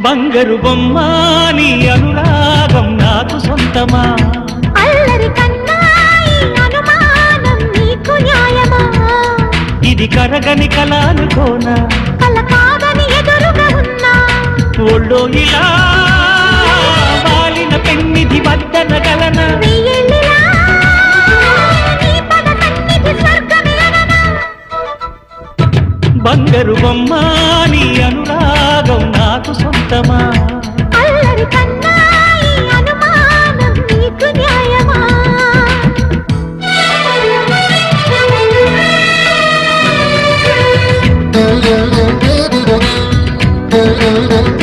బంగారు బొమ్మ నీ అనురాగం నాకు సొంతమా అల్లరి కన్నాయి అనుమానం నీకు న్యాయమా ఇది కరగని కల అనుకోనా కల కాదని ఎదురుగా ఉన్నా ఒళ్ళో ఇలా వాలిన పెన్నిధి వద్దనగలన వెయ్యేళ్ళిలా నీ పద కన్నిధి స్వర్గమేననా బంగారు బొమ్మ నీ అనురాగం నాకు సొంతమా అల్లరి కన్నాయి అనుమానం నీకు న్యాయమా do do do do do do do do